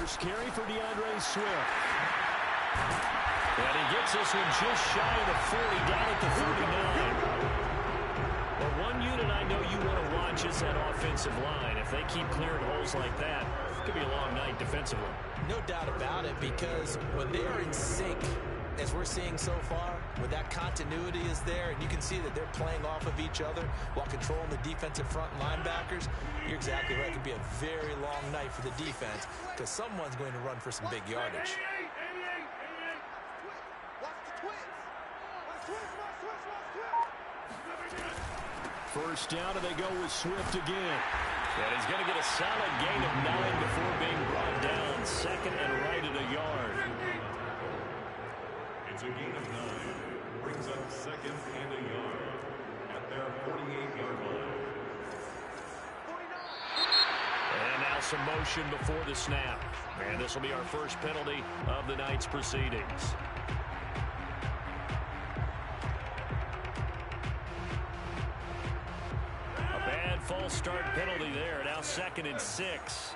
first carry for DeAndre Swift. And he gets this one just shy of the 40, down at the 39. Well, one unit I know you want to watch is that offensive line. If they keep clearing holes like that, it could be a long night defensively. No doubt about it, because when they are in sync, as we're seeing so far, when that continuity is there, and you can see that they're playing off of each other while controlling the defensive front linebackers, you're exactly right. It could be a very long night for the defense because someone's going to run for some big yardage. First down, and they go with Swift again. And he's going to get a solid gain of 9 before being brought down. Second and right at a yard. It's a gain of 9. Brings up second and a yard at their 48-yard line. And now some motion before the snap. And this will be our first penalty of the night's proceedings. False start penalty there. Now second and 6.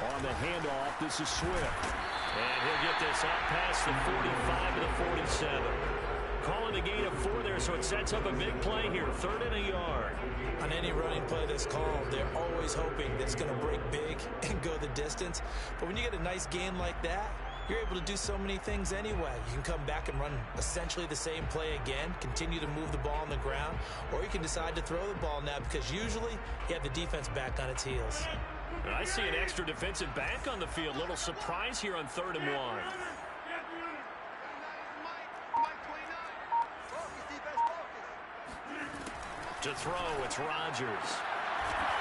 On the handoff, this is Swift. And he'll get this up past the 45 to the 47. Calling a gain of 4 there, so it sets up a big play here. Third and a yard. On any running play that's called, they're always hoping that it's going to break big and go the distance. But when you get a nice gain like that, you're able to do so many things anyway. You can come back and run essentially the same play again, continue to move the ball on the ground, or you can decide to throw the ball now because usually you have the defense back on its heels. I see an extra defensive back on the field. Little surprise here on 3rd and 1. To throw, it's Rodgers.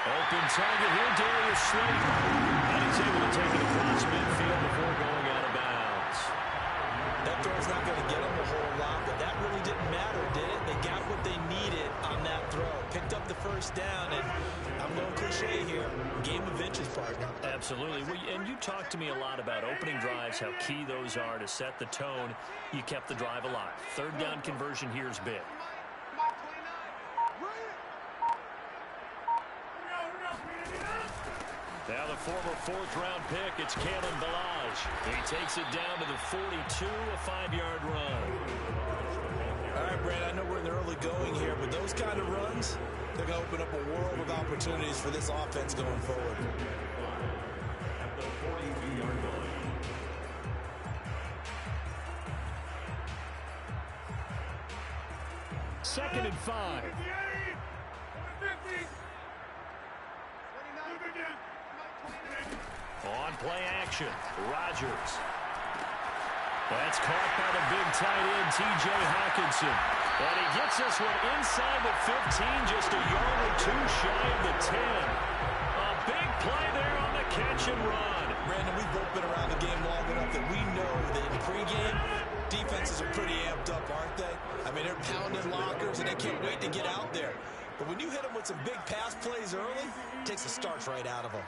Open target here, Darius Slayton. And he's able to take it across midfield before going out of bounds. That throw's not going to get them a whole lot, but that really didn't matter, did it? They got what they needed on that throw. Picked up the first down, and I'm going cliche here. Game of inches, partner. Absolutely. And you talked to me a lot about opening drives, how key those are to set the tone. You kept the drive alive. 3rd down conversion here is big. Now the former 4th-round pick, it's Kalen Ballage. He takes it down to the 42, a 5-yard run. All right, Brad, I know we're in the early going here, but those kind of runs, they're going to open up a world of opportunities for this offense going forward. At the 42-yard line. Second and 5. On play action, Rodgers. That's caught by the big tight end, T.J. Hawkinson. And he gets this one inside the 15, just a yard or 2 shy of the 10. A big play there on the catch and run. Brandon, we've both been around the game long enough that we know that in pregame, defenses are pretty amped up, aren't they? I mean, they're pounding lockers, and they can't wait to get out there. But when you hit them with some big pass plays early, it takes the starch right out of them.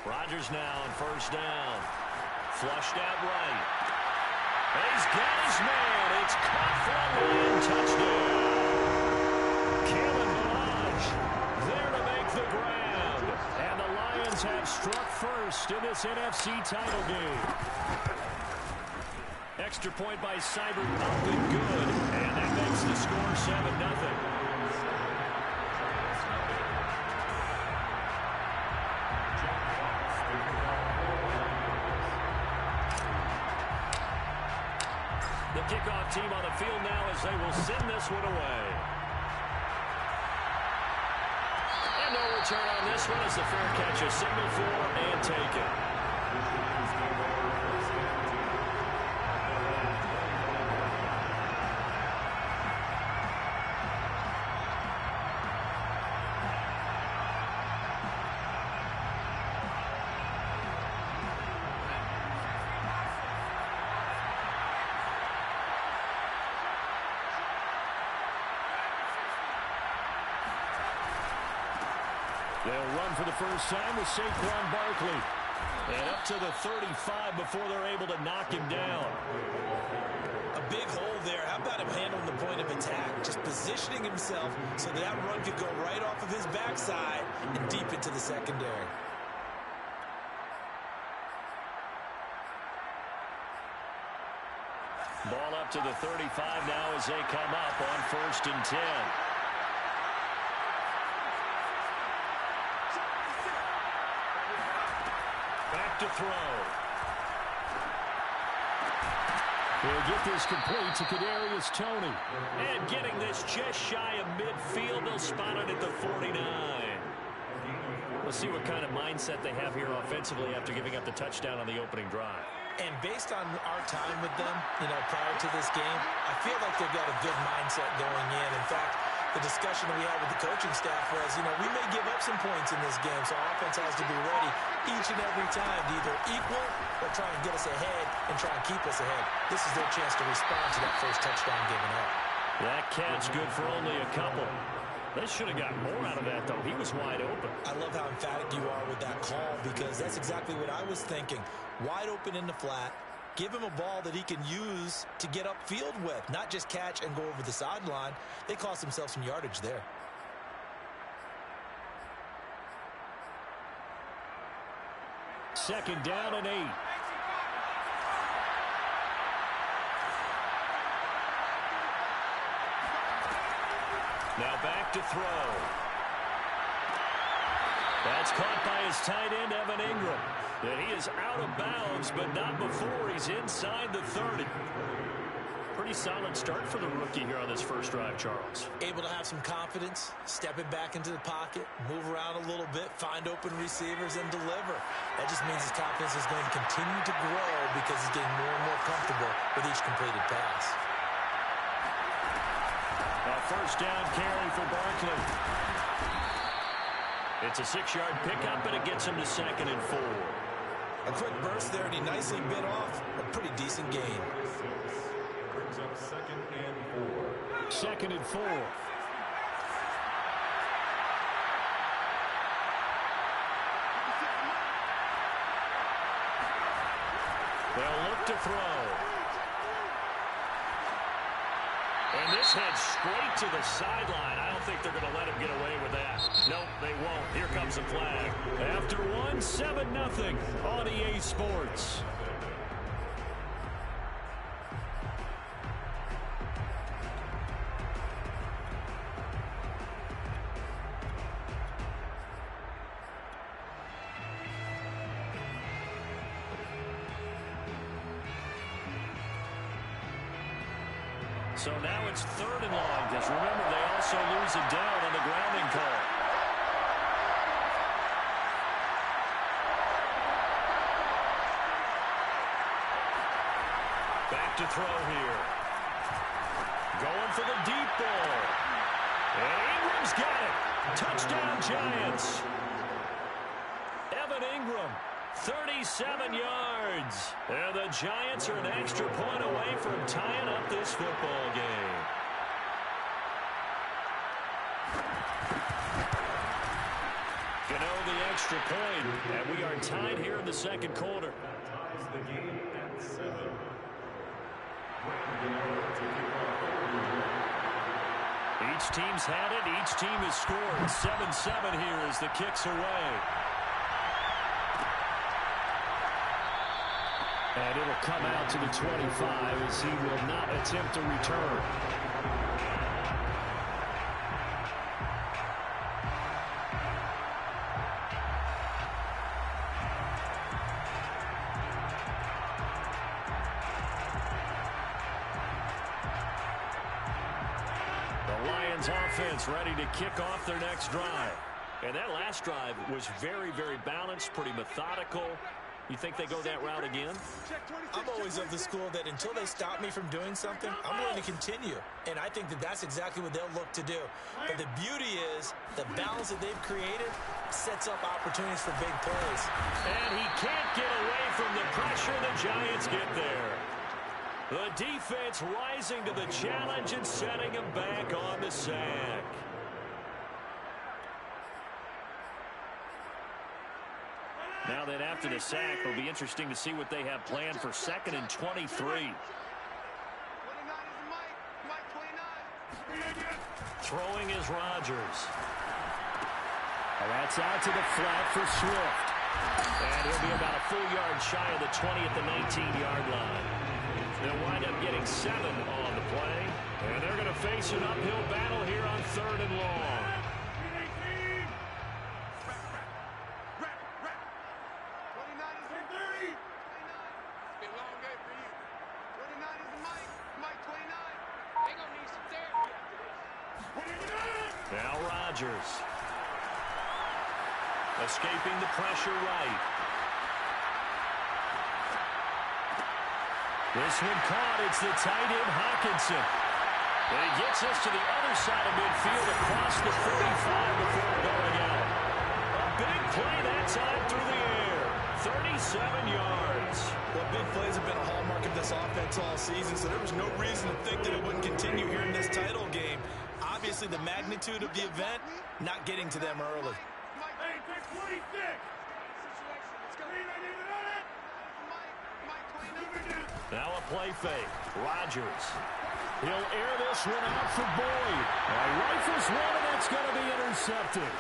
Rodgers now on 1st down. Flushed out right. He's got his man. It's caught for a Lion touchdown. Kalen Ballage there to make the grab. And the Lions have struck first in this NFC title game. Extra point by Seibert up and good. And that makes the score 7-0. The kickoff team on the field now as they will send this one away. And no return on this one as the fair catch is signaled for and taken. They'll run for the first time with Saquon Barkley. And up to the 35 before they're able to knock him down. A big hole there. How about him handling the point of attack? Just positioning himself so that run could go right off of his backside and deep into the secondary. Ball up to the 35 now as they come up on 1st and 10. Back to throw. He'll get this complete to Kadarius Toney. And getting this just shy of midfield, they'll spot it at the 49. We'll see what kind of mindset they have here offensively after giving up the touchdown on the opening drive. And based on our time with them, prior to this game, I feel like they've got a good mindset going in. In fact, the discussion that we had with the coaching staff was, we may give up some points in this game, so our offense has to be ready each and every time to either equal or try and get us ahead and try and keep us ahead. This is their chance to respond to that first touchdown given up. That catch good for only a couple. They should have got more out of that, though. He was wide open. I love how emphatic you are with that call because that's exactly what I was thinking. Wide open in the flat. Give him a ball that he can use to get upfield with, not just catch and go over the sideline. They cost themselves some yardage there. Second down and 8. Now back to throw. That's caught by his tight end, Evan Ingram. And he is out of bounds, but not before he's inside the 30. Pretty solid start for the rookie here on this first drive, Charles. Able to have some confidence, stepping back into the pocket, move around a little bit, find open receivers, and deliver. That just means his confidence is going to continue to grow because he's getting more and more comfortable with each completed pass. A first down carry for Barkley. It's a 6-yard pickup, and it gets him to 2nd and 4. A quick burst there, and he nicely bit off a pretty decent gain. Brings up 2nd and 4. 2nd and 4. They'll look to throw. And this heads straight to the sideline. I don't think they're going to let him get away with that. Nope, they won't. Here comes the flag. After 1, 7-0 on EA Sports. So now it's 3rd and long, because remember, they also lose it down on the grounding call. Back to throw here. Going for the deep ball. And Ingram's got it. Touchdown, Giants. Evan Ingram. 37 yards. And the Giants are an extra point away from tying up this football game. The extra point, and we are tied here in the second quarter. That ties the game at 7. Each team's had it. Each team has scored. 7-7 here as the kick's away. And it'll come out to the 25 as he will not attempt to return. The Lions offense ready to kick off their next drive. And that last drive was very, very balanced, pretty methodical. You think they go that route again? I'm always of the school that until they stop me from doing something, I'm going to continue. And I think that that's exactly what they'll look to do. But the beauty is the balance that they've created sets up opportunities for big plays. And he can't get away from the pressure. The Giants get there. The defense rising to the challenge and setting him back on the sack. Now then, after the sack, it'll be interesting to see what they have planned for 2nd and 23. Throwing is Rodgers. And that's out to the flat for Swift. And he'll be about a full yard shy of the 20 at the 19-yard line. They'll wind up getting 7 on the play. And they're going to face an uphill battle here on 3rd and long. Now Rodgers. Escaping the pressure right. This one caught. It's the tight end, Hawkinson. And he gets us to the other side of midfield across the 45 before going out. A big play that time through the air. 37 yards. Well, big plays have been a hallmark of this offense all season, so there was no reason to think that it wouldn't continue here in this title game. Obviously, the magnitude of the event, not getting to them early. Now a play fake. Rodgers. He'll air this one out for Boyd. Rifles one, and it's going to be intercepted.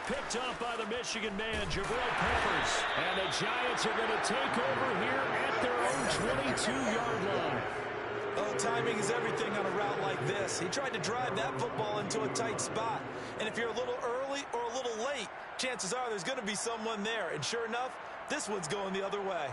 Picked up by the Michigan man, Jabril Peppers. And the Giants are going to take over here at their own 22-yard line. Oh, timing is everything on a route like this. He tried to drive that football into a tight spot. And if you're a little early or a little late, chances are there's going to be someone there. And sure enough, this one's going the other way.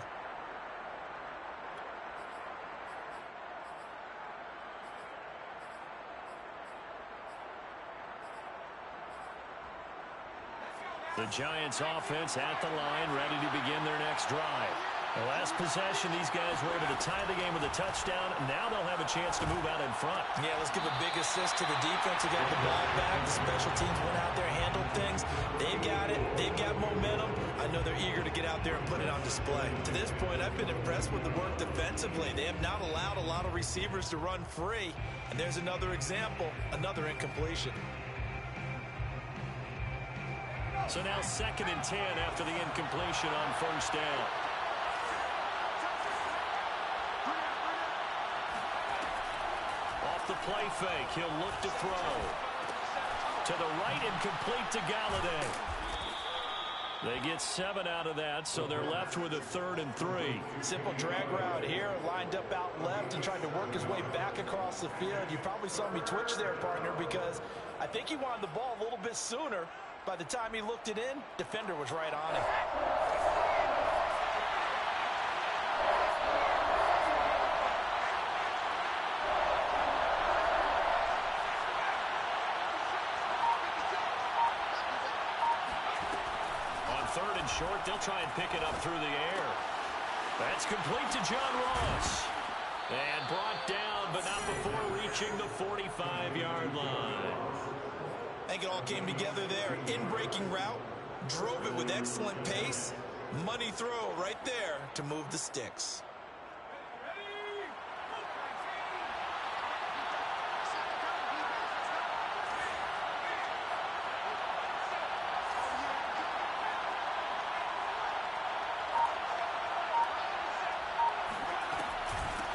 The Giants offense at the line, ready to begin their next drive. The last possession, these guys were able to tie the game with a touchdown. Now they'll have a chance to move out in front. Yeah, let's give a big assist to the defense who got the ball back. The special teams went out there, handled things. They've got it. They've got momentum. I know they're eager to get out there and put it on display. To this point, I've been impressed with the work defensively. They have not allowed a lot of receivers to run free. And there's another example, another incompletion. So now 2nd and 10 after the incompletion on 1st down. Off the play fake, he'll look to throw. To the right and complete to Galladay. They get 7 out of that, so they're left with a 3rd and 3. Simple drag route here, lined up out left and tried to work his way back across the field. You probably saw me twitch there, partner, because I think he wanted the ball a little bit sooner. By the time he looked it in, defender was right on him. On 3rd and short, they'll try and pick it up through the air. That's complete to John Ross. And brought down, but not before reaching the 45-yard line. I think it all came together there. In-breaking route, drove it with excellent pace. Money throw right there to move the sticks.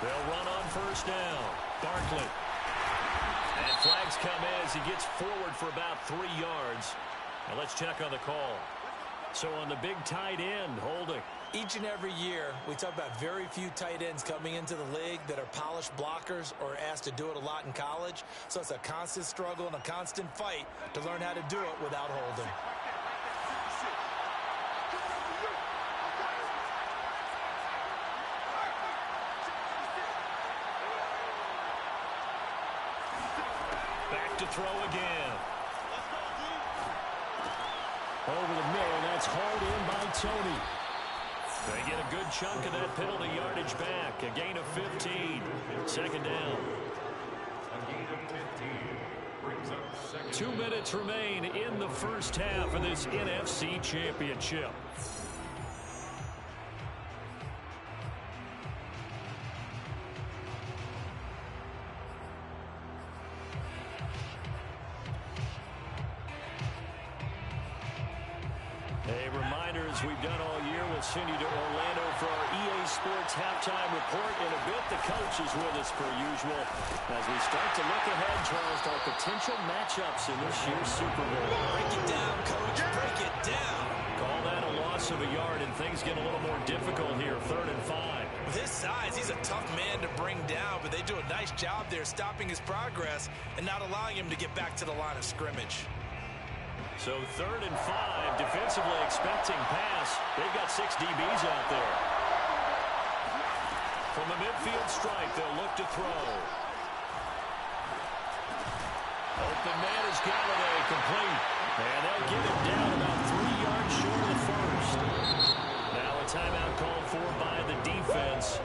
They'll run on 1st down. Barkley. And flags come in as he gets forward for about 3 yards. Now let's check on the call. So on the big tight end, holding. Each and every year, we talk about very few tight ends coming into the league that are polished blockers or asked to do it a lot in college. So it's a constant struggle and a constant fight to learn how to do it without holding. To throw again. Over the middle, that's hauled in by Tony. They get a good chunk of that penalty yardage back. A gain of 15. 2nd down. A gain of 15 brings up 2nd. 2 minutes remain in the first half of this NFC Championship. A reminder, as we've done all year, we'll send you to Orlando for our EA Sports halftime report. In a bit, the coach is with us per usual as we start to look ahead, Charles, to our potential matchups in this year's Super Bowl. Break it down, coach. Break it down. Call that a loss of a yard, and things get a little more difficult here. 3rd and 5. With his size, he's a tough man to bring down, but they do a nice job there stopping his progress and not allowing him to get back to the line of scrimmage. So 3rd and 5, defensively expecting pass. They've got 6 DBs out there. From a midfield strike, they'll look to throw. Open man is Galladay, complete. And they'll get him down about 3 yards short of the first. Now a timeout called for by the defense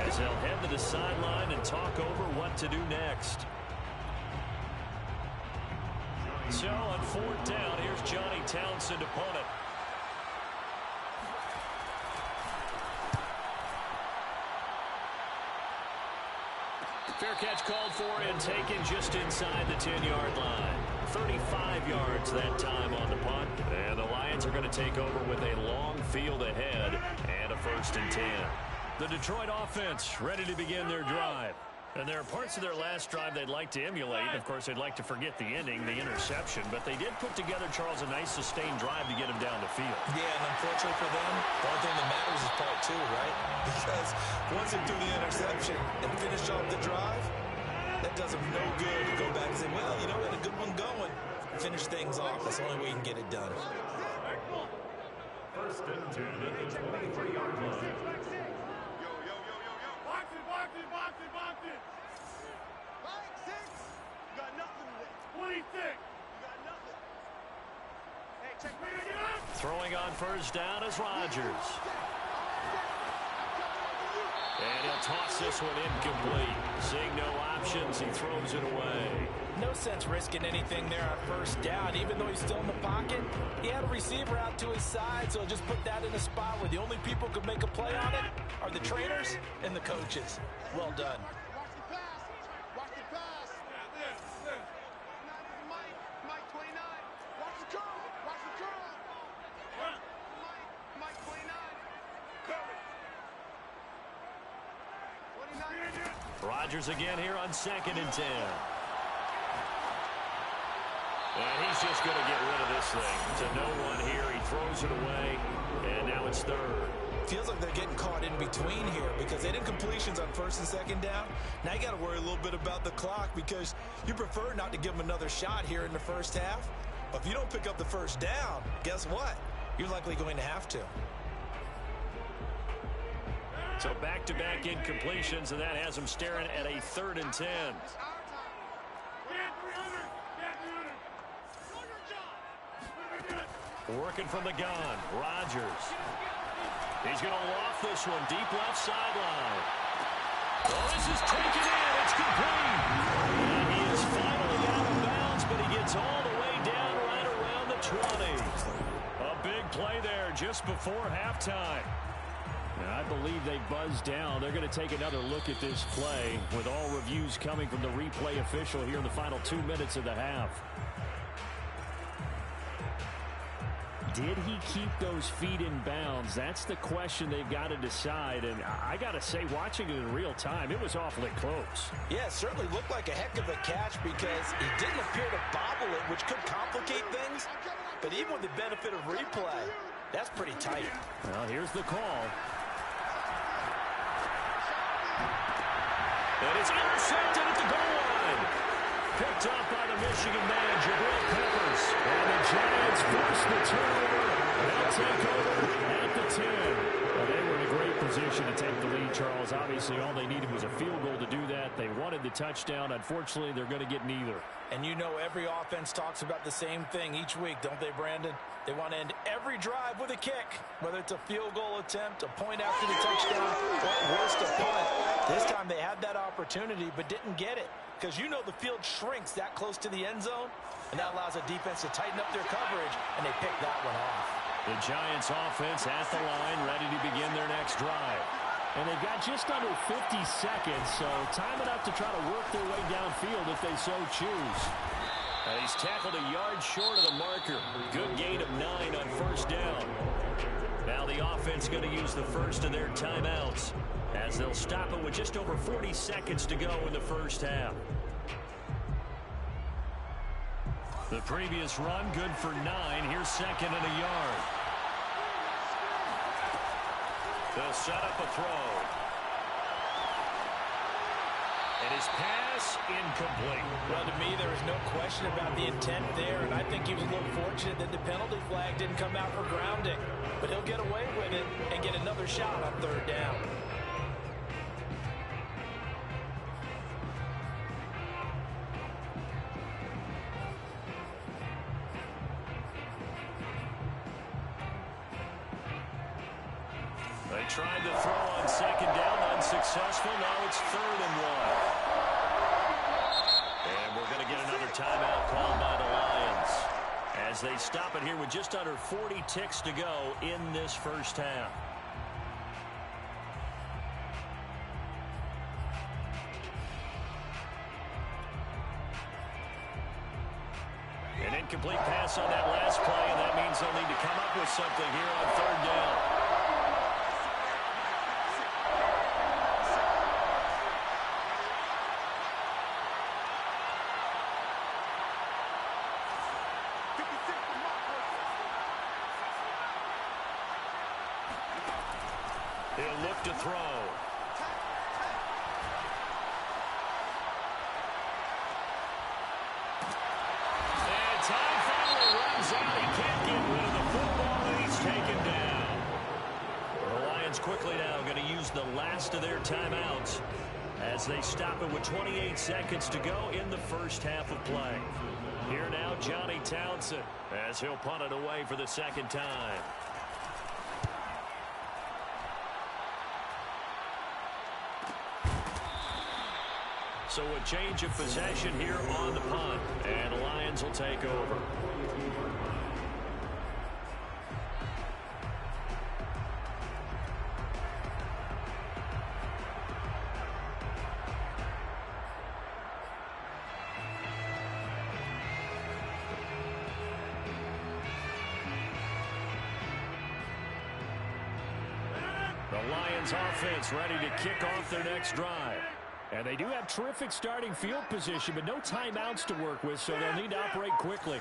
as they'll head to the sideline and talk over what to do next. So on 4th down, here's Johnny Townsend, opponent. Fair catch called for and taken just inside the 10-yard line. 35 yards that time on the punt. And the Lions are going to take over with a long field ahead and a 1st and 10. The Detroit offense ready to begin their drive. And there are parts of their last drive they'd like to emulate. Of course, they'd like to forget the ending, the interception. But they did put together, Charles, a nice sustained drive to get them down the field. Yeah, and unfortunately for them, the only thing that matters is part 2, right? Because once they do the interception and finish off the drive, that does them no good to go back and say, well, you know, we had a good one going. Finish things off. That's the only way you can get it done. 1st and 10 at the 23-yard line. Throwing on 1st down is Rodgers. And he'll toss this one incomplete. Seeing no options, he throws it away. No sense risking anything there on 1st down. Even though he's still in the pocket, he had a receiver out to his side, so just put that in a spot where the only people who could make a play on it are the trainers and the coaches. Well done. Rodgers again here on 2nd and 10. And he's just going to get rid of this thing. To no one here. He throws it away. And now it's 3rd. Feels like they're getting caught in between here because they did completions on 1st and 2nd down. Now you got to worry a little bit about the clock because you prefer not to give them another shot here in the 1st half. But if you don't pick up the 1st down, guess what? You're likely going to have to. So back-to-back incompletions, and that has them staring at a 3rd and 10. Working from the gun, Rodgers. He's going to loft this one deep left sideline. Oh, this is taken in. It's complete. And he is finally out of bounds, but he gets all the way down right around the 20. A big play there just before halftime. I believe they buzzed down. They're going to take another look at this play with all reviews coming from the replay official here in the final 2 minutes of the half. Did he keep those feet in bounds? That's the question they've got to decide. And I got to say, watching it in real time, it was awfully close. Yeah, it certainly looked like a heck of a catch because he didn't appear to bobble it, which could complicate things. But even with the benefit of replay, that's pretty tight. Well, here's the call. And it's intercepted at the goal line. Picked up by the Michigan man, Jabril Peppers. And the Giants force the turnover. They'll take over at the 10. Well, they were in a great position to take the lead, Charles. Obviously, all they needed was a field goal to do that. They wanted the touchdown. Unfortunately, they're going to get neither. And you know every offense talks about the same thing each week, don't they, Brandon? They want to end every drive with a kick, whether it's a field goal attempt, a point after the touchdown, or worst, a punt. This time they had that opportunity but didn't get it because you know the field shrinks that close to the end zone, and that allows a defense to tighten up their coverage, and they pick that one off. The Giants offense at the line, ready to begin their next drive. And they've got just under 50 seconds, so time enough to try to work their way downfield if they so choose. And he's tackled a yard short of the marker. Good gain of 9 on 1st down. going to use the first of their timeouts, as they'll stop it with just over 40 seconds to go in the first half. The previous run, good for 9. Here's second and a yard. They'll set up a throw. And his pass incomplete. Well, to me, there is no question about the intent there, and I think he was a little fortunate that the penalty flag didn't come out for grounding. But he'll get away with it and get another shot on third down. They tried to throw on second down, unsuccessful. Now it's 3rd and 1. And we're going to get another timeout called by the Lions, as they stop it here with just under 40 ticks to go in this first half. An incomplete pass on that last play, and that means they'll need to come up with something here on 3rd down. He'll look to throw. And time finally runs out. He can't get rid of the football, and he's taken down. The Lions quickly now going to use the last of their timeouts as they stop it with 28 seconds to go in the first half of play. Here now, Johnny Townsend, as he'll punt it away for the second time. So a change of possession here on the punt, and the Lions will take over. The Lions offense ready to kick off their next drive. And they do have terrific starting field position, but no timeouts to work with, so they'll need to operate quickly.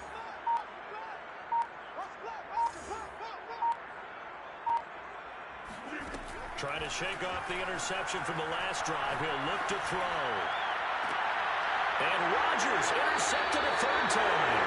Trying to shake off the interception from the last drive. He'll look to throw. And Rodgers intercepted a 3rd time.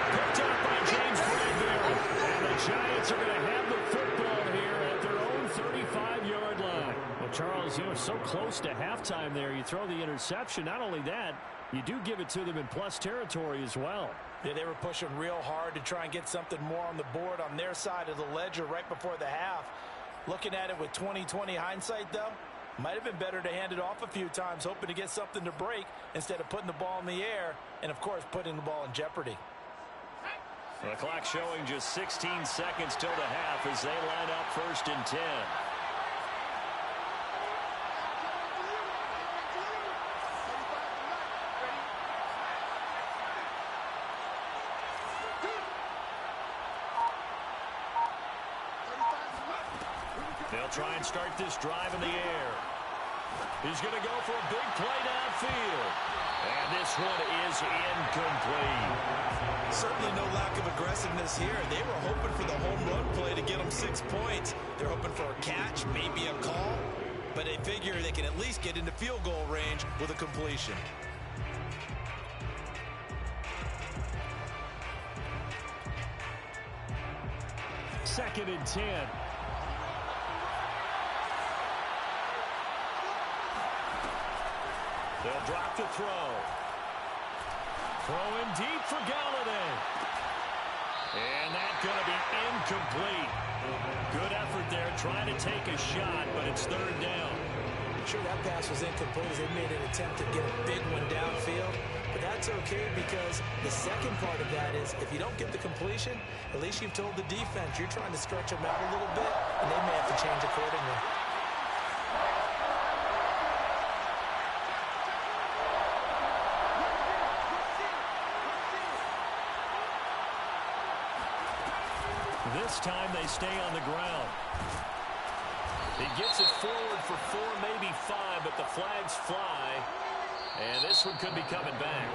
Picked up by James Bradbury. And the Giants are going to have the football here at their own 35-yard line. Well, Charles, you know, so close to halftime there. You throw the interception. Not only that, you do give it to them in plus territory as well. Yeah, they were pushing real hard to try and get something more on the board on their side of the ledger right before the half. Looking at it with 20/20 hindsight, though, might have been better to hand it off a few times, hoping to get something to break instead of putting the ball in the air and, of course, putting the ball in jeopardy. The clock showing just 16 seconds till the half as they line up 1st and 10. They'll try and start this drive in the air. He's going to go for a big play downfield. And this one is incomplete. Certainly no lack of aggressiveness here. They were hoping for the home run play to get them 6 points. They're hoping for a catch, maybe a call. But they figure they can at least get into field goal range with a completion. Second and 10. They'll drop the throw. Throwing deep for Galladay. And that's going to be incomplete. Good effort there trying to take a shot, but it's 3rd down. Sure, that pass was incomplete as they made an attempt to get a big one downfield. But that's okay because the second part of that is if you don't get the completion, at least you've told the defense you're trying to stretch them out a little bit, and they may have to change accordingly. This time they stay on the ground. He gets it forward for 4, maybe 5, but the flags fly. And this one could be coming back.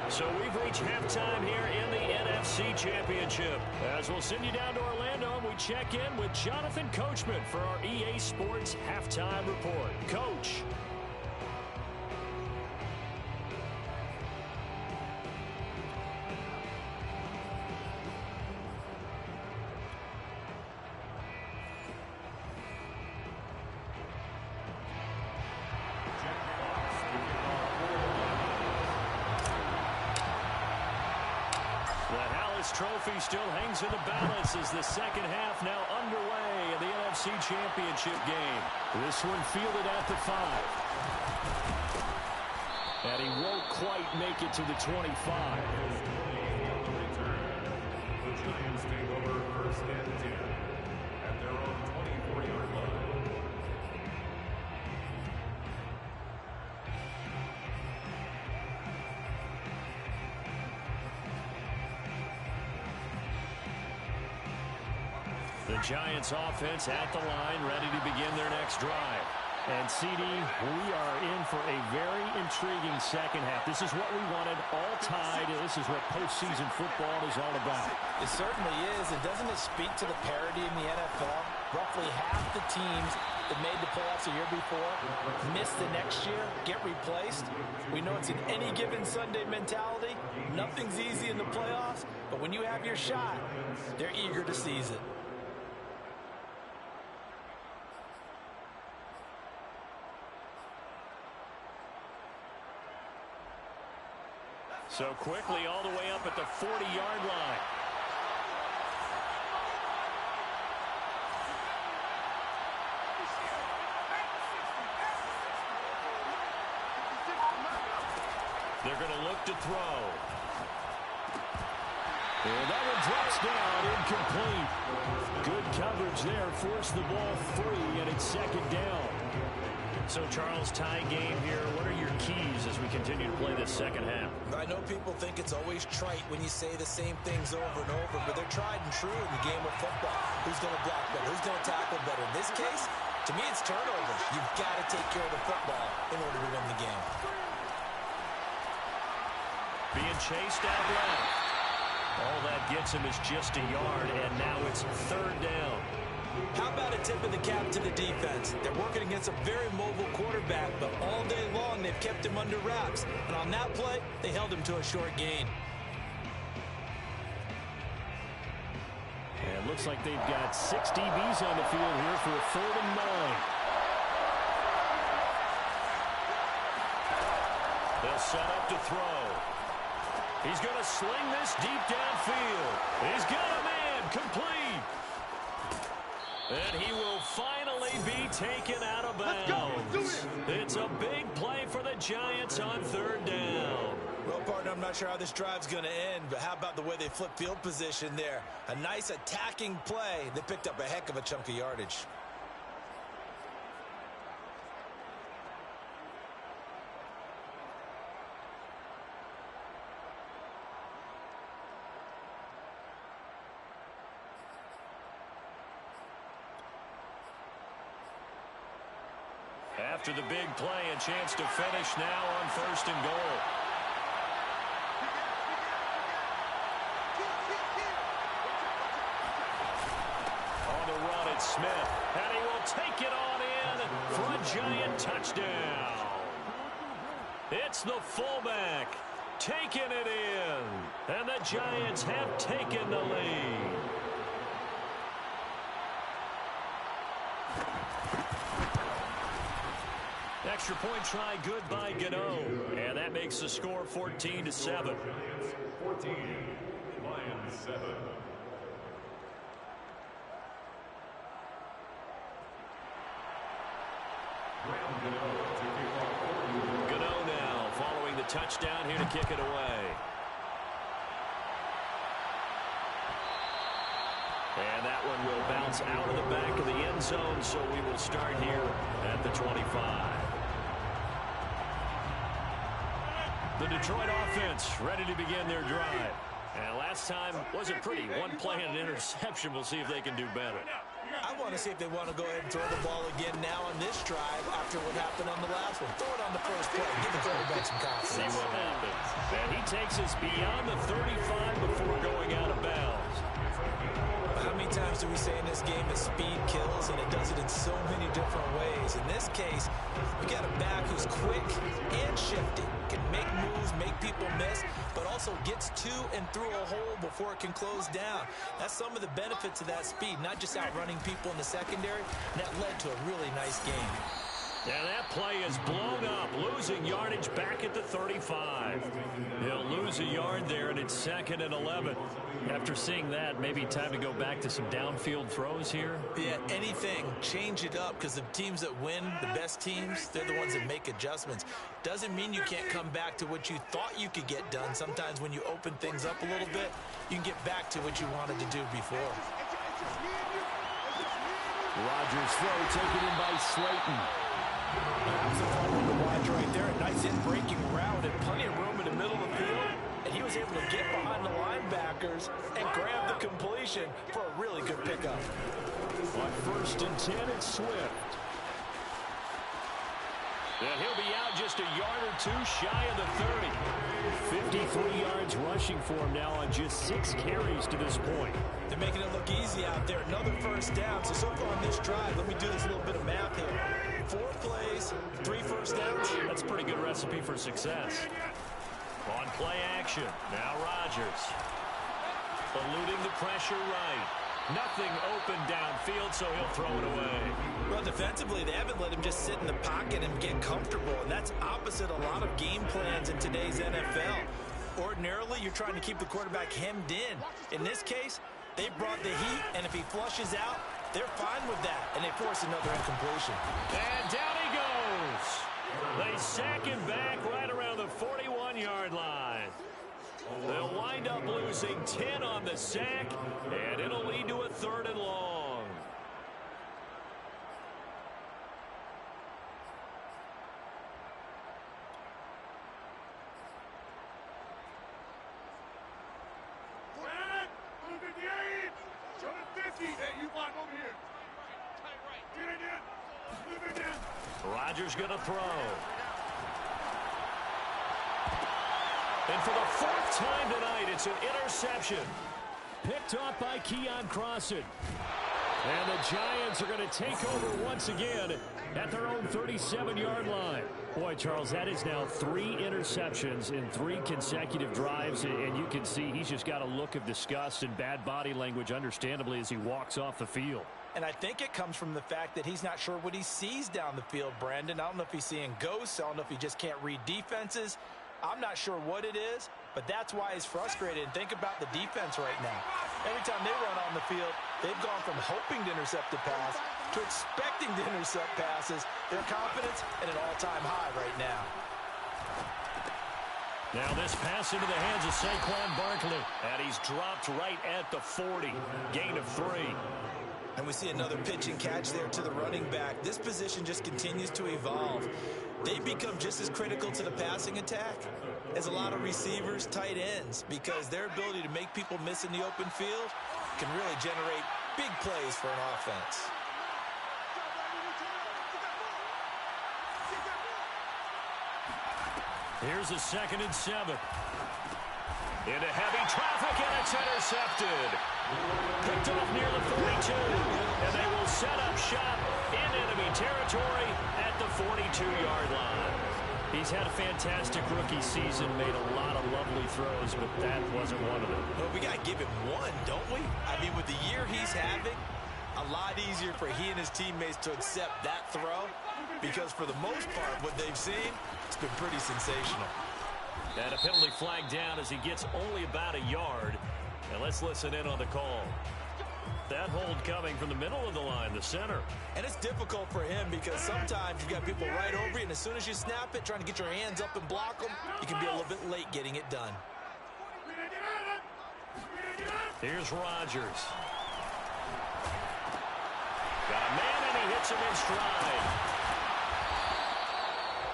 So we've reached halftime here in the NFC Championship. As we'll send you down to Orlando, and we check in with Jonathan Coachman for our EA Sports Halftime Report. Coach. Trophy still hangs in the balance as the second half now underway in the NFC Championship game. This one fielded at the 5. And he won't quite make it to the 25. The Giants take over first and 10 at their own 24-yard line. The Giants offense at the line, ready to begin their next drive. And CD, we are in for a very intriguing second half. This is what we wanted, all tied. This is what postseason football is all about. It certainly is. And doesn't it speak to the parity in the NFL? Roughly half the teams that made the playoffs a year before miss the next year, get replaced. We know it's an any given Sunday mentality. Nothing's easy in the playoffs, but when you have your shot, they're eager to seize it. So quickly all the way up at the 40-yard line. They're going to look to throw. And that one drops down, incomplete. Good coverage there, forced the ball free, and it's second down. So, Charles, tie game here. What are your keys as we continue to play this second half? I know people think it's always trite when you say the same things over and over, but they're tried and true in the game of football. Who's going to block better? Who's going to tackle better? In this case, to me, it's turnovers. You've got to take care of the football in order to win the game. Being chased out left. All that gets him is just a yard, and now it's third down. How about a tip of the cap to the defense? They're working against a very mobile quarterback, but all day long they've kept him under wraps. And on that play, they held him to a short gain. And it looks like they've got 6 DBs on the field here for a 3rd and 9. They'll set up to throw. He's going to sling this deep downfield. He's got a man complete. And he will finally be taken out of bounds. It's a big play for the Giants on 3rd down. Well, partner, I'm not sure how this drive's going to end, but how about the way they flip field position there? A nice attacking play. They picked up a heck of a chunk of yardage. After the big play, a chance to finish now on 1st and goal. On the run, it's Smith, and he will take it on in for a Giant touchdown. It's the fullback taking it in, and the Giants have taken the lead. Extra point try good by Gano. And that makes the score 14-7. 14, Lions 7. Gano now following the touchdown here to kick it away. And that one will bounce out of the back of the end zone, so we will start here at the 25. The Detroit offense ready to begin their drive. And last time wasn't pretty. One play and an interception. We'll see if they can do better. I want to see if they want to go ahead and throw the ball again now on this drive after what happened on the last one. Throw it on the first play. Give the quarterback some confidence. See what happens. And he takes us beyond the 35 before going out of bounds. How many times do we say in this game that speed kills, and it does it in so many different ways? In this case, we got a back who's quick and shifty, can make moves, make people miss, but also gets to and through a hole before it can close down. That's some of the benefits of that speed, not just outrunning people in the secondary, and that led to a really nice game. And that play is blown up, losing yardage back at the 35. He'll lose a yard there, and it's 2nd and 11. After seeing that, maybe time to go back to some downfield throws here. Yeah, anything. Change it up, because the teams that win, the best teams, they're the ones that make adjustments. Doesn't mean you can't come back to what you thought you could get done. Sometimes when you open things up a little bit, you can get back to what you wanted to do before. Rodgers' throw taken in by Slayton. That's a fun one to watch right there. A nice in-breaking route and plenty of room in the middle of the field. And he was able to get behind the linebackers and grab the completion for a really good pickup. On 1st and 10, it's Swift. And he'll be out just a yard or two shy of the 30. 53 yards rushing for him now on just 6 carries to this point. They're making it look easy out there. Another first down. So far on this drive, let me do this little bit of math here. 4 plays, 3 first downs. That's a pretty good recipe for success. On play action, now Rodgers. Eluding the pressure right. Nothing open downfield, so he'll throw it away. Well, defensively, they haven't let him just sit in the pocket and get comfortable, and that's opposite a lot of game plans in today's NFL. Ordinarily, you're trying to keep the quarterback hemmed in. In this case, they brought the heat, and if he flushes out, they're fine with that, and they force another incompletion. And down he goes. They sack him back right around the 41-yard line. They'll wind up losing 10 on the sack, and it'll lead to a 3rd and long. Rodgers going to throw. And for the 4th time tonight, it's an interception. Picked off by Keon Crossan. And the Giants are going to take over once again at their own 37-yard line. Boy, Charles, that is now 3 interceptions in 3 consecutive drives, and you can see he's just got a look of disgust and bad body language, understandably, as he walks off the field. And I think it comes from the fact that he's not sure what he sees down the field, Brandon. I don't know if he's seeing ghosts. I don't know if he just can't read defenses. I'm not sure what it is, but that's why he's frustrated. And think about the defense right now. Every time they run on the field, they've gone from hoping to intercept a pass to expecting to intercept passes. Their confidence at an all-time high right now. Now this pass into the hands of Saquon Barkley. And he's dropped right at the 40. Gain of 3. And we see another pitch and catch there to the running back. This position just continues to evolve. They become just as critical to the passing attack as a lot of receivers, tight ends, because their ability to make people miss in the open field can really generate big plays for an offense. Here's a 2nd and 7. Into heavy traffic, and it's intercepted. Picked off near the 42, and they will set up shop in enemy territory at the 42-yard line. He's had a fantastic rookie season, made a lot of lovely throws, but that wasn't one of them. Well, we got to give him one, don't we? I mean, with the year he's having, a lot easier for he and his teammates to accept that throw, because for the most part, what they've seen, it's been pretty sensational. And a penalty flag down as he gets only about a yard. And let's listen in on the call. That hold coming from the middle of the line, the center. And it's difficult for him because sometimes you've got people right over you, and as soon as you snap it, trying to get your hands up and block them, you can be a little bit late getting it done. Here's Rodgers. Got a man, and he hits him in stride.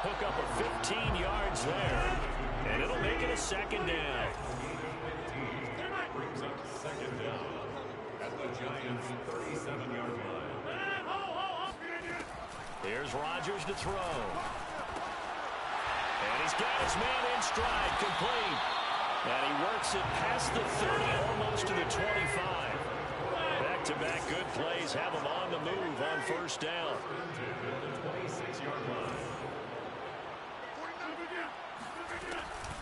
Hook up of 15 yards there. And it'll make it a 2nd down. Brings up 2nd down at the Giants' 37-yard line. Here's Rodgers to throw. And he's got his man in stride, complete. And he works it past the 30, almost to the 25. Back-to-back good plays have him on the move on first down.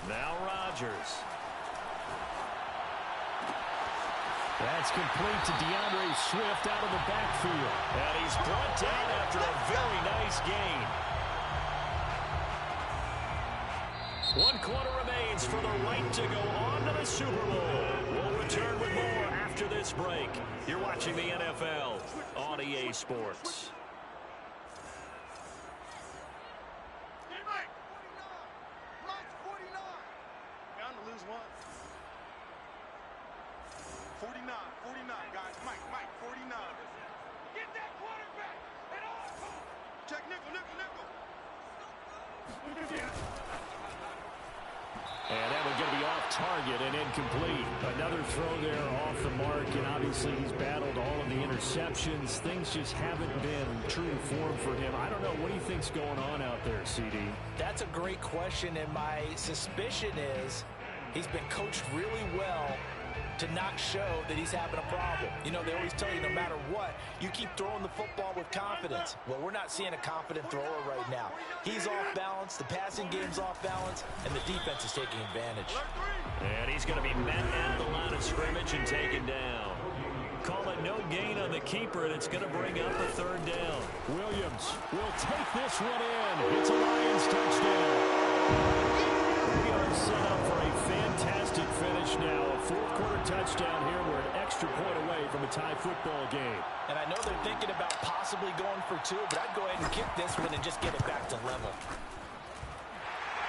Now Rodgers. That's complete to DeAndre Swift out of the backfield. And he's brought down after a very nice gain. 1 quarter remains for the right to go on to the Super Bowl. We'll return with more after this break. You're watching the NFL on EA Sports. Bound to lose one. 49, guys. Mike, 49. Get that quarterback and all. Check nickel. And that one going to be off target and incomplete. Another throw there off the mark, and obviously he's battled all of the interceptions. Things just haven't been true form for him. I don't know. What do you think's going on out there, CD? That's a great question, and my suspicion is he's been coached really well to not show that he's having a problem. You know, they always tell you no matter what, you keep throwing the football with confidence. Well, we're not seeing a confident thrower right now. He's off balance, the passing game's off balance, and the defense is taking advantage. And he's going to be met at the line of scrimmage and taken down. Call it no gain on the keeper, and it's going to bring up a third down. Williams will take this one in. It's a Lions touchdown. We are set up for a fantastic finish now. A fourth-quarter touchdown here. We're an extra point away from a tie football game. And I know they're thinking about possibly going for 2, but I'd go ahead and kick this one and just get it back to level.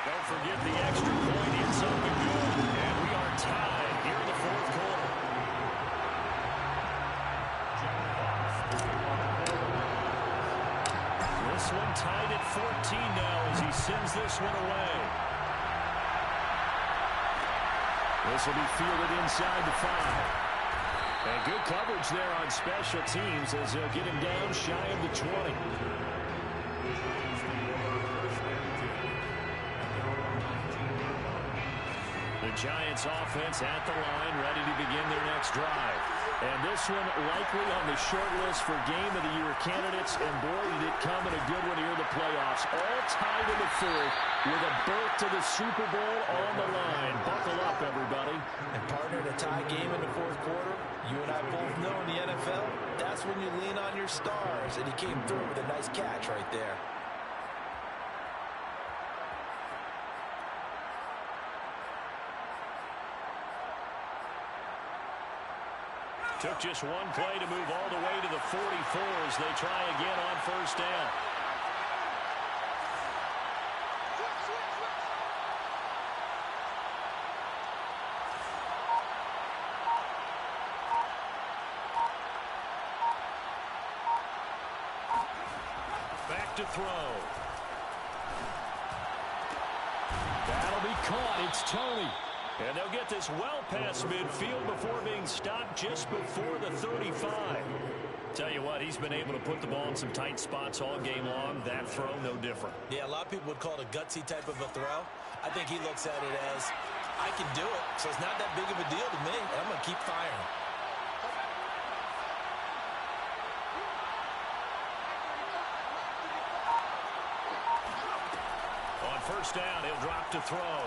Don't forget the extra point hits up and good. And we are tied here in the fourth quarter. This one tied at 14 now as he sends this one away. This will be fielded inside the 5. And good coverage there on special teams as they'll get him down shy of the 20. The Giants offense at the line, ready to begin their next drive. And this one likely on the short list for Game of the Year candidates. And boy, did it come in a good one here in the playoffs. All tied in the fourth with a berth to the Super Bowl on the line. Buckle up, everybody. And partner, in a tie game in the fourth quarter, you and I both know in the NFL, that's when you lean on your stars. And he came through with a nice catch right there. Took just one play to move all the way to the 44 as they try again on first down. Back to throw. That'll be caught. It's Tony. And they'll get this well past midfield before being stopped just before the 35. Tell you what, he's been able to put the ball in some tight spots all game long. That throw, no different. Yeah, a lot of people would call it a gutsy type of a throw. I think he looks at it as, I can do it, so it's not that big of a deal to me. I'm going to keep firing. On first down, he'll drop to throw.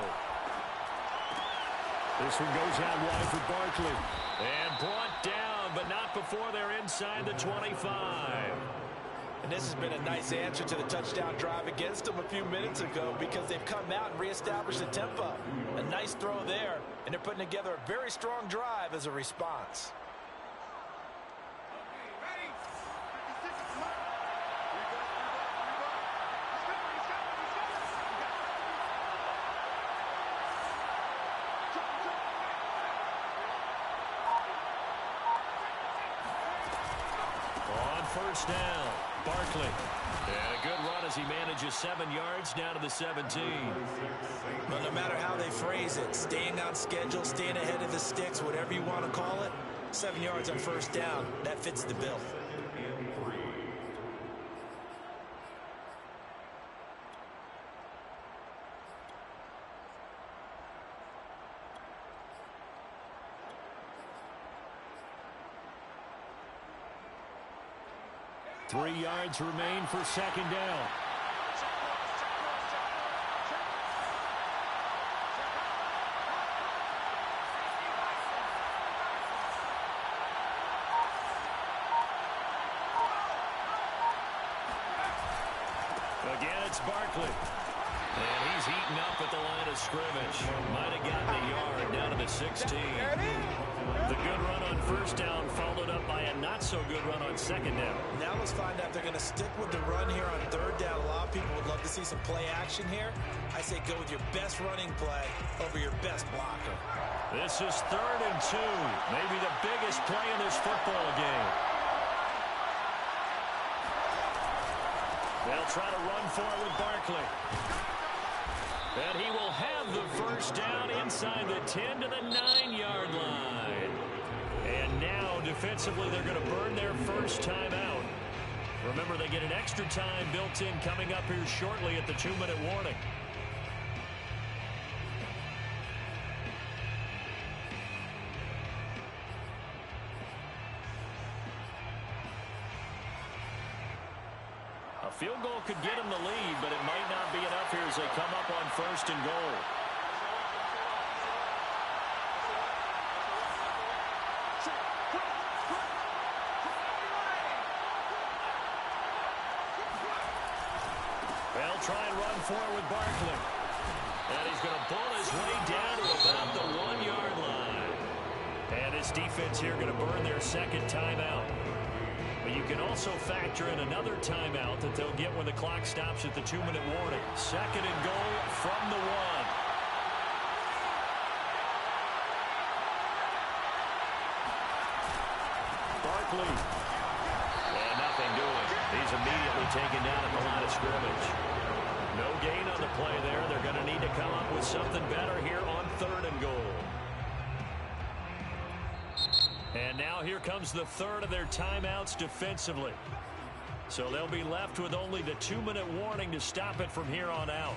This one goes out wide for Barkley. And brought down, but not before they're inside the 25. And this has been a nice answer to the touchdown drive against them a few minutes ago because they've come out and reestablished the tempo. A nice throw there, and they're putting together a very strong drive as a response. First down, Barkley. And a good run as he manages 7 yards down to the 17. But no matter how they phrase it, staying on schedule, staying ahead of the sticks, whatever you want to call it, 7 yards on first down, that fits the bill. 3 yards remain for second down. Again, it's Barkley. And he's heating up at the line of scrimmage. Might have gotten a yard down to the 16. The good run on first down followed up by a not-so-good run on second down. Now let's find out if they're going to stick with the run here on third down. A lot of people would love to see some play action here. I say go with your best running play over your best blocker. This is 3rd and 2. Maybe the biggest play in this football game. They'll try to run for it with Barkley. And he will have the first down inside the 10 to the 9-yard line. And now, defensively, they're going to burn their first timeout. Remember, they get an extra time built in coming up here shortly at the 2-minute warning. A field goal could get them the lead, but it might not be enough here as they come up on 1st and goal. They'll try and run for it with Barkley. And he's going to pull his way down to about the 1-yard line. And his defense here going to burn their second timeout. But you can also factor in another timeout that they'll get when the clock stops at the 2-minute warning. 2nd and goal from the 1. Barkley. And nothing doing. He's immediately taken down at the line of scrimmage. No gain on the play there. They're going to need to come up with something better here on 3rd and goal. And now here comes the 3rd of their timeouts defensively. So they'll be left with only the 2-minute warning to stop it from here on out.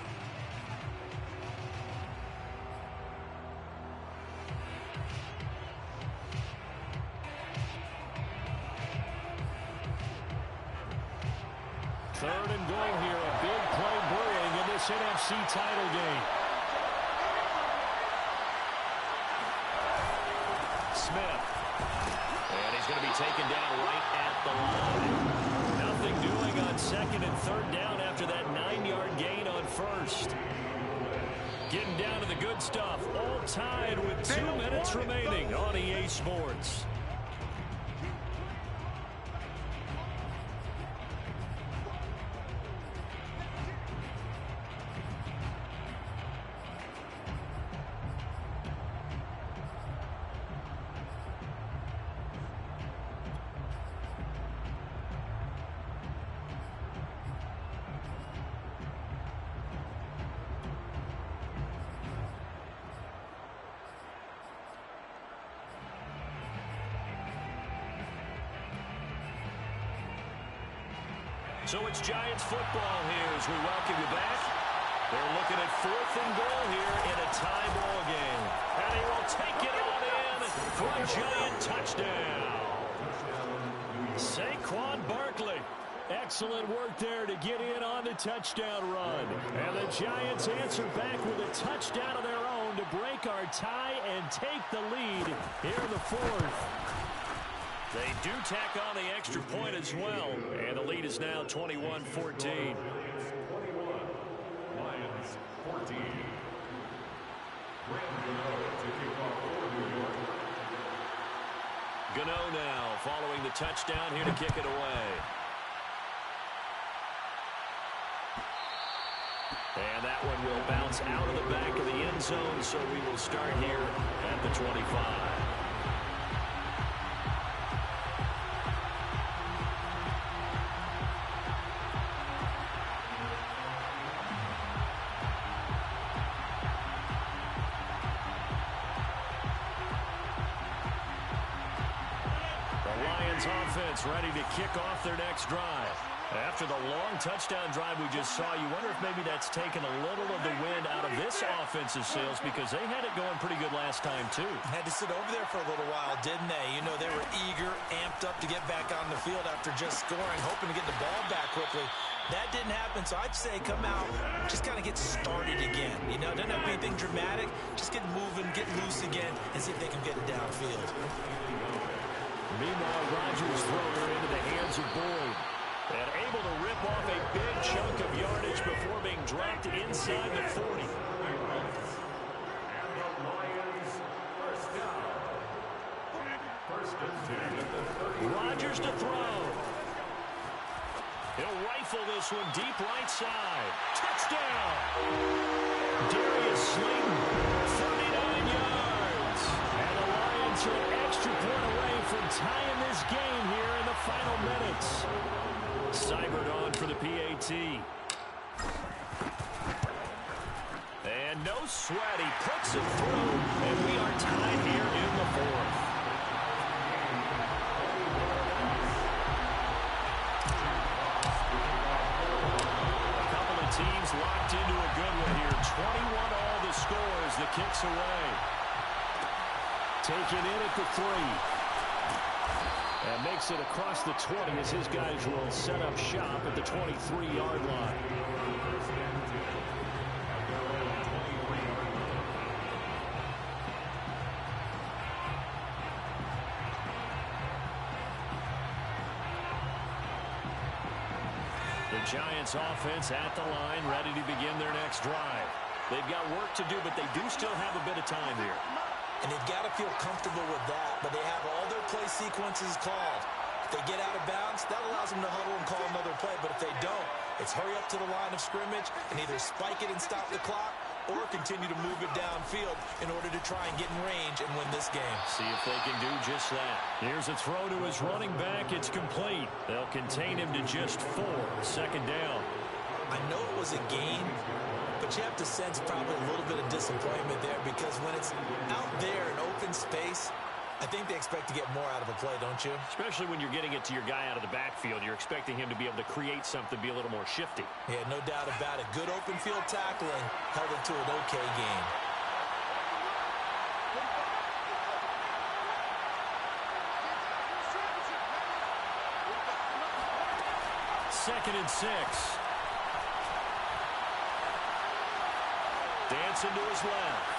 Third and goal here. A big play brewing in this NFC title game. Smith. And he's going to be taken down right at the line. Nothing doing on 2nd and 3rd down after that 9-yard gain on 1st. Getting down to the good stuff. All tied with 2 minutes remaining on EA Sports. So it's Giants football here as we welcome you back. They're looking at 4th and goal here in a tie ball game. And he will take it on in for a Giant touchdown. Saquon Barkley. Excellent work there to get in on the touchdown run. And the Giants answer back with a touchdown of their own to break our tie and take the lead here in the 4th. They do tack on the extra point as well. And the lead is now 21-14. Lions 21. Lions 14. Brandon Gano to kick off for New York. Gano now following the touchdown here to kick it away. And that one will bounce out of the back of the end zone, so we will start here at the 25. Offense ready to kick off their next drive. After the long touchdown drive we just saw, you wonder if maybe that's taken a little of the wind out of this offensive sails because they had it going pretty good last time, too. Had to sit over there for a little while, didn't they? You know, they were eager, amped up to get back on the field after just scoring, hoping to get the ball back quickly. That didn't happen, so I'd say come out, just kind of get started again. You know, doesn't have to be anything dramatic. Just get moving, get loose again, and see if they can get it downfield. Meanwhile, Rodgers throwing her into the hands of Boyd. And able to rip off a big chunk of yardage before being dropped inside the 40. Rodgers to throw. He'll rifle this one deep right side. Touchdown! Darius Slayton, 39 yards. And the Lions are an extra point away from tying this game here in the final minutes. Seibert on for the PAT. And no sweat. He puts it through, and we are tied here in the fourth. A couple of teams locked into a good one here. 21 all the scores. The kicks away. Taken in at the 3. And makes it across the 20 as his guys will set up shop at the 23-yard line. The Giants offense at the line, ready to begin their next drive. They've got work to do, but they do still have a bit of time here. And they've got to feel comfortable with that, but they have all their play sequences called. If they get out of bounds, that allows them to huddle and call another play, but if they don't, it's hurry up to the line of scrimmage and either spike it and stop the clock or continue to move it downfield in order to try and get in range and win this game. See if they can do just that. Here's a throw to his running back. It's complete. They'll contain him to just 4. Second down. I know it was a gain, but you have to sense probably a little bit of disappointment there because when it's out there in open space, I think they expect to get more out of a play, don't you? Especially when you're getting it to your guy out of the backfield. You're expecting him to be able to create something, be a little more shifty. Yeah, no doubt about it. Good open field tackling held it to an okay game. Second and 6. Dancing to his left.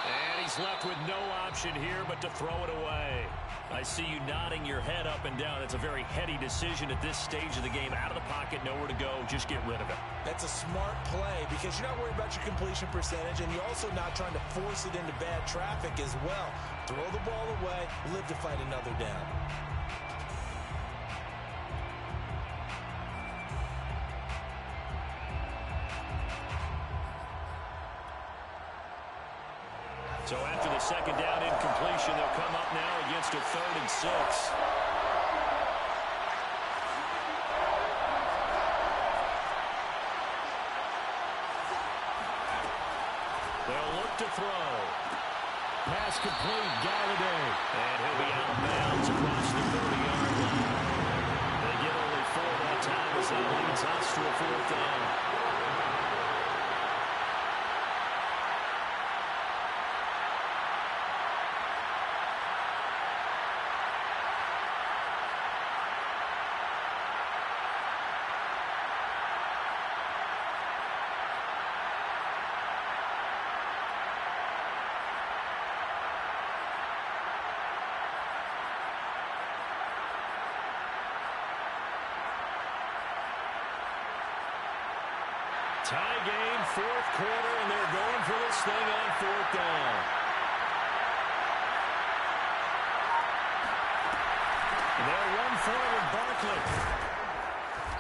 And he's left with no option here but to throw it away. I see you nodding your head up and down. It's a very heady decision at this stage of the game. Out of the pocket, nowhere to go. Just get rid of it. That's a smart play because you're not worried about your completion percentage, and you're also not trying to force it into bad traffic as well. Throw the ball away, live to fight another down. So after the second down incompletion, they'll come up now against a 3rd and 6. They'll look to throw. Pass complete, Galladay. And he'll be out of bounds across the 30-yard line. They get only 4 that time as that leads us to a 4th down. Tie game, 4th quarter, and they're going for this thing on 4th down. They'll run forward, Barkley.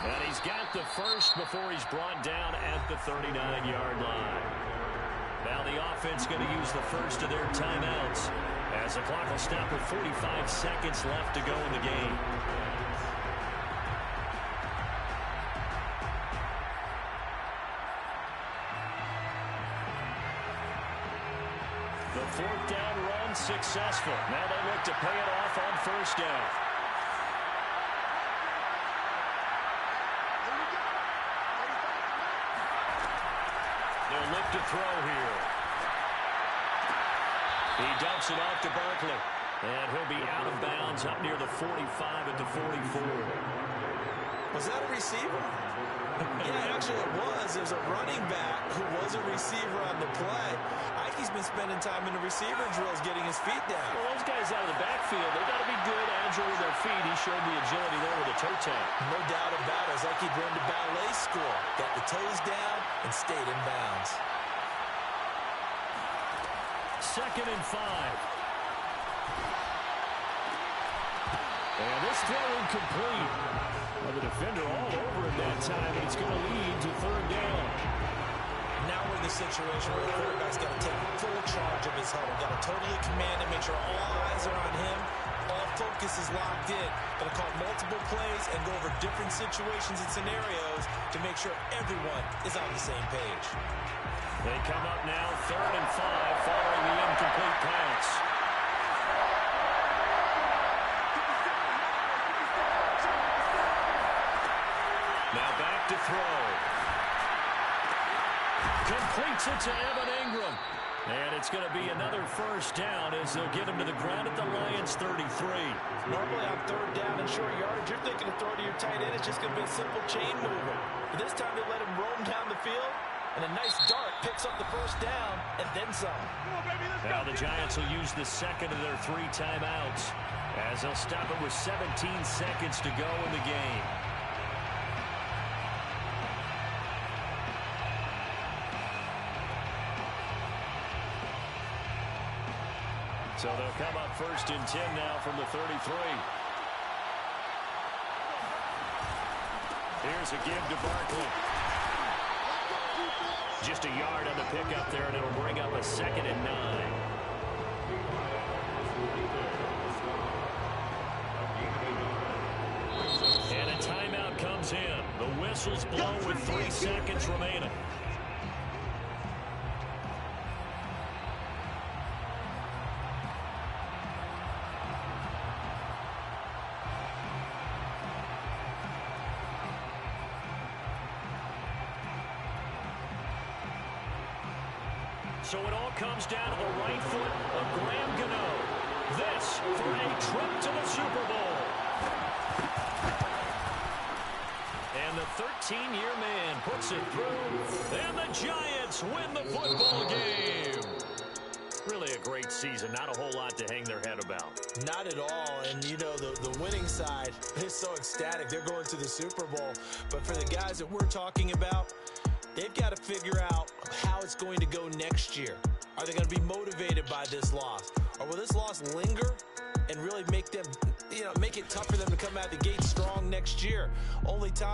And he's got the first before he's brought down at the 39-yard line. Now the offense going to use the first of their timeouts as the clock will stop with 45 seconds left to go in the game. The 4th down run successful. Now they look to pay it off on 1st down. They'll look to throw here. He dumps it off to Barkley. And he'll be out of bounds up near the 45 at the 44. Was that a receiver? Yeah, actually it was. It was a running back who was a receiver on the play. Ike's been spending time in the receiver drills getting his feet down. Well, those guys out of the backfield, they got to be good, agile with their feet. He showed the agility there with a toe tap. No doubt about it. It's like he'd run to ballet school. Got the toes down and stayed in bounds. 2nd and 5. And this throw incomplete. Well, the defender all over him that time, and it's going to lead to 3rd down. Now we're in the situation where the quarterback's got to take full charge of his huddle. Got to totally command and make sure all eyes are on him. All focus is locked in. Got to call multiple plays and go over different situations and scenarios to make sure everyone is on the same page. They come up now 3rd and 5 following the incomplete pass. Now back to throw. Completes it to Evan Ingram. And it's going to be another 1st down as they'll get him to the ground at the Lions 33. Normally on 3rd down and short yardage, you're thinking to throw to your tight end. It's just going to be a simple chain mover. But this time they let him roam down the field. And a nice dart picks up the 1st down and then some. Now the Giants will use the 2nd of their 3 timeouts as they'll stop it with 17 seconds to go in the game. So they'll come up 1st and 10 now from the 33. Here's a give to Barkley. Just a yard on the pickup there, and it'll bring up a 2nd and 9. And a timeout comes in. The whistle's blown with 3 seconds remaining. So it all comes down to the right foot of Graham Gano. This for a trip to the Super Bowl. And the 13-year man puts it through, and the Giants win the football game. Really a great season. Not a whole lot to hang their head about. Not at all. And, you know, the winning side is so ecstatic. They're going to the Super Bowl. But for the guys that we're talking about, they've got to figure out how it's going to go next year. Are they going to be motivated by this loss? Or will this loss linger and really make them, make it tough for them to come out the gate strong next year? Only time